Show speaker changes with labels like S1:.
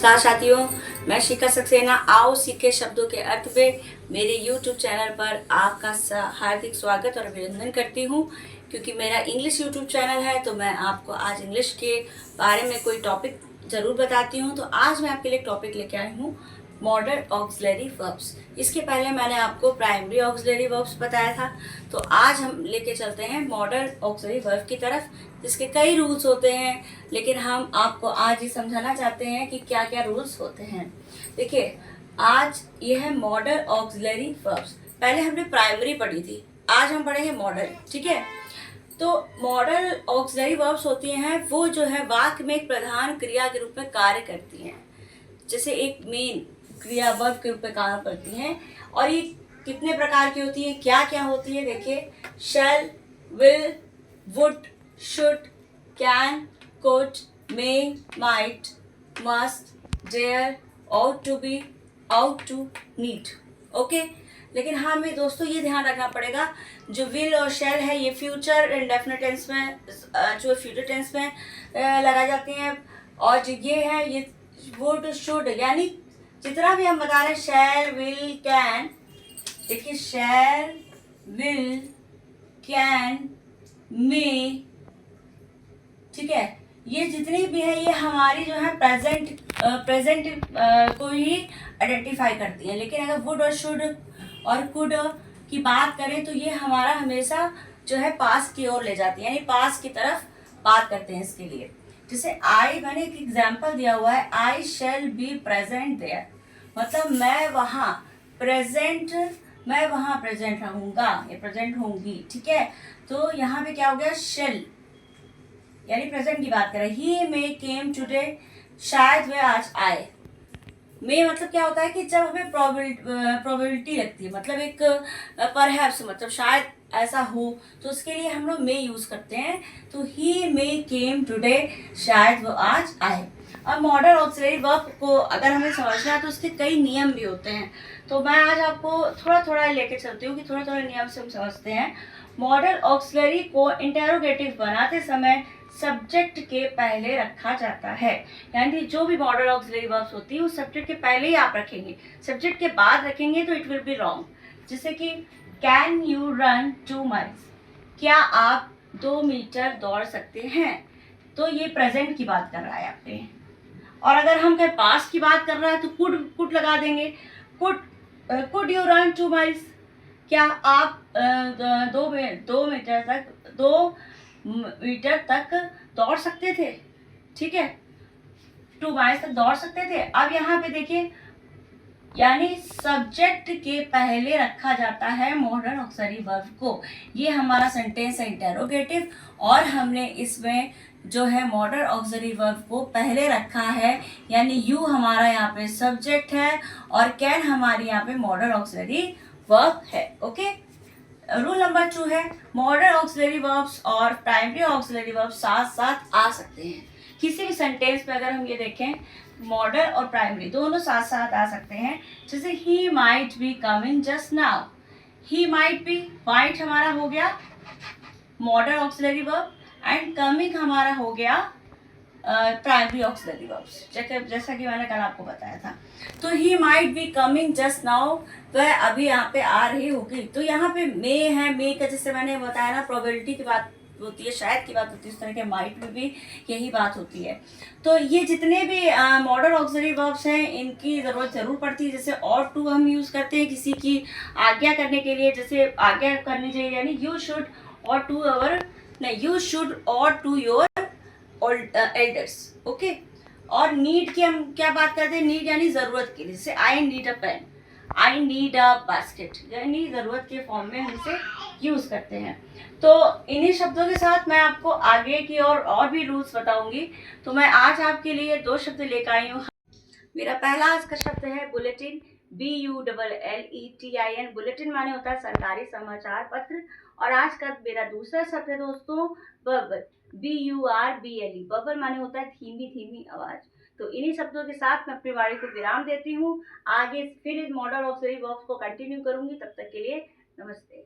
S1: नमस्कार साथियों, मैं शिखा सक्सेना। आओ सीखे शब्दों के अर्थ में मेरे YouTube चैनल पर आपका हार्दिक स्वागत और अभिनंदन करती हूँ। क्योंकि मेरा इंग्लिश YouTube चैनल है तो मैं आपको आज इंग्लिश के बारे में कोई टॉपिक ज़रूर बताती हूँ। तो आज मैं आपके लिए टॉपिक लेके आई हूँ मॉडल ऑक्सिलरी वर्ब्स। इसके पहले मैंने आपको प्राइमरी ऑक्सिलरी वर्ब्स बताया था। तो आज हम लेके चलते हैं मॉडल ऑक्सिलरी वर्ब की तरफ, जिसके कई रूल्स होते हैं, लेकिन हम आपको आज ये समझाना चाहते हैं कि क्या क्या रूल्स होते हैं। देखिए, आज ये है मॉडल ऑक्सिलरी वर्ब्स। पहले हमने प्राइमरी पढ़ी थी, आज हम पढ़ेंगे मॉडल। ठीक है, तो मॉडल ऑक्सिलरी वर्ब्स होती हैं वो जो है वाक्य में एक प्रधान क्रिया के रूप में कार्य करती हैं, जैसे एक मेन क्रिया वर्ब के रूप में काम करती हैं। और ये कितने प्रकार की होती है, क्या क्या होती है? देखिए, shall, will, would, should, can, could, may, might, must, dare, ought to be, ought to, need. Okay, लेकिन हाँ हमें दोस्तों ये ध्यान रखना पड़ेगा, जो विल और शैल है ये फ्यूचर इंडेफिनिट टेंस में, जो फ्यूचर टेंस में लगाई जाती हैं। और जो ये है ये वुड, शुड, यानी जितना भी हम बता रहे हैं शैल, विल, कैन, देखिए शैल, विल, कैन, मे, ठीक है, ये जितनी भी है ये हमारी जो है प्रेजेंट को ही आइडेंटिफाई करती है। लेकिन अगर वुड और शुड और कुड की बात करें तो ये हमारा हमेशा जो है पास की ओर ले जाती है, यानी पास की तरफ बात करते हैं इसके लिए। जैसे आई, मैंने एक एग्जाम्पल दिया हुआ है, आई शैल बी प्रेजेंट देयर, मतलब मैं वहाँ प्रेजेंट रहूंगा या प्रेजेंट होंगी। ठीक है, तो यहाँ पे क्या हो गया, शेल यानी प्रेजेंट की बात करें। ही मे केम टुडे, शायद वे आज आए। मे मतलब क्या होता है कि जब हमें प्रोबेबिलिटी लगती है, मतलब एक परहैप्स, मतलब शायद ऐसा हो, तो उसके लिए हम लोग मे यूज करते हैं। तो ही मे केम टुडे, शायद वो आज आए। अब मॉडल ऑक्सिलरी वर्ब को अगर हमें समझना है तो उसके कई नियम भी होते हैं। तो मैं आज आपको थोड़ा थोड़ा लेके चलती हूँ कि थोड़ा थोड़ा नियम से हम समझते हैं। मॉडल ऑक्सिलरी को इंटेरोगेटिव बनाते समय सब्जेक्ट के पहले रखा जाता है, यानी जो भी मॉडल ऑक्सिलरी वर्ब्स होती है उस सब्जेक्ट के पहले ही आप रखेंगे, सब्जेक्ट के बाद रखेंगे तो इट विल बी रॉन्ग। जैसे कि कैन यू रन 2 माइल्स, क्या आप 2 मीटर दौड़ सकते हैं, तो ये प्रेजेंट की बात कर रहा है आपने। और अगर हम कहीं पास्ट की बात कर रहा है तो कुड लगा देंगे। कुड यू रन 2 माइल्स, क्या आप 2 मीटर तक दौड़ सकते थे। ठीक है, 2 माइल्स तक दौड़ सकते थे। अब यहाँ पे देखिए, यानी सब्जेक्ट के पहले रखा जाता है मॉडल ऑक्सिलरी वर्ब को। ये हमारा सेंटेंस है इंटेरोगेटिव, और हमने इसमें जो है मॉडल ऑक्सिलरी वर्ब को पहले रखा है, यानी यू हमारा यहाँ पे सब्जेक्ट है और कैन हमारी यहाँ पे मॉडल ऑक्सिलरी वर्ब है। ओके, रूल नंबर 2 है मॉडल ऑक्सिलरी वर्ब्स और प्राइमरी ऑक्सिलरी वर्ब्स साथ साथ आ सकते हैं। किसी भी सेंटेंस में अगर हम ये देखें, मॉडल और प्राइमरी दोनों साथ साथ आ सकते हैं। जैसे he might be coming just now, he might be, might हमारा हो गया model auxiliary verb and coming हमारा हो गया प्राइमरी ऑक्सिलरी वर्ब्स, जैसा कि मैंने कल आपको बताया था। तो he might be coming just now, वह अभी यहाँ पे आ रही होगी। तो यहाँ पे मे है, मे का जैसे मैंने बताया ना प्रोबेबिलिटी की बात होती है, शायद की बात होती है, उस तरह के माइट में भी यही बात होती है। तो ये जितने भी मॉडल ऑक्सिलरी वर्ब्स हैं इनकी ज़रूरत जरूर पड़ती है। जैसे और टू हम यूज़ करते हैं किसी की आज्ञा करने के लिए, जैसे आज्ञा करनी चाहिए, यानी यू शुड और टू अवर, नहीं, यू शुड और टू योर एल्डर्स। ओके, और नीड की हम क्या बात करते हैं, नीड यानी जरूरत की, जैसे I need a pen, I need a basket, यानी जरूरत के फॉर्म में हम इसे यूज करते हैं। तो इन्हीं शब्दों के साथ मैं आपको आगे की और भी रूल्स बताऊंगी। तो मैं आज आपके लिए 2 शब्द लेकर आई हूँ। मेरा पहला आज का शब्द है बुलेटिन, BULLETIN। बुलेटिन माने होता है सरकारी समाचार पत्र। और आज का मेरा दूसरा शब्द है दोस्तों बबल, BURBLE। बबल माने होता है धीमी धीमी आवाज। तो इन्हीं शब्दों के साथ मैं अपनी वाणी को विराम देती हूँ। आगे फिर इस मॉडल ऑक्सिलरी वर्ब्स को कंटिन्यू करूंगी, तब तक के लिए नमस्ते।